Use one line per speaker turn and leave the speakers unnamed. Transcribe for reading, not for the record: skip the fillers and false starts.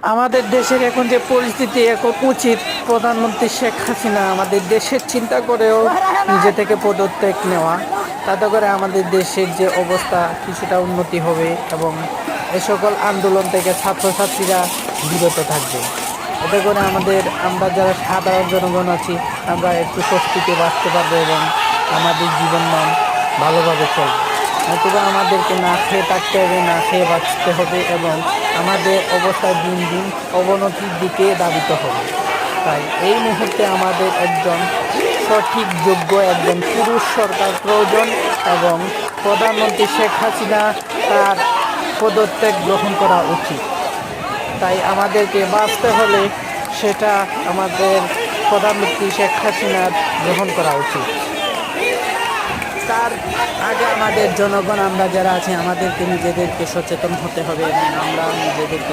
আমাদের দেশের এখন যে পরিস্থিতি, এখন উচিত প্রধানমন্ত্রী শেখ হাসিনা আমাদের দেশের চিন্তা করেও নিজে থেকে পদত্যাগ নেওয়া। তাতে করে আমাদের দেশের যে অবস্থা কিছুটা উন্নতি হবে এবং এ সকল আন্দোলন থেকে ছাত্রছাত্রীরা বিরত থাকবে। এতে করে আমরা যারা সাধারণ জনগণ আছি আমরা একটু স্বস্তিতে বাঁচতে পারবো এবং আমাদের জীবন মান ভালোভাবে চলবে। নতুবা আমাদেরকে না খেয়ে থাকতে হবে, না খেয়ে বাঁচতে হবে এবং আমাদের অবস্থা দিন দিন অবনতির দিকে ধাবিত হবে। তাই এই মুহূর্তে আমাদের একজন সঠিক যোগ্য একজন পুরুষ সরকার প্রয়োজন এবং প্রধানমন্ত্রী শেখ হাসিনা তার পদত্যাগ গ্রহণ করা উচিত। তাই আমাদেরকে বাঁচতে হলে সেটা আমাদের প্রধানমন্ত্রী শেখ হাসিনার গ্রহণ করা উচিত। তার আগে আমাদের জনগণ আমরা যারা আছি আমাদেরকে নিজেদেরকে সচেতন হতে হবে এবং আমরা নিজেদেরকে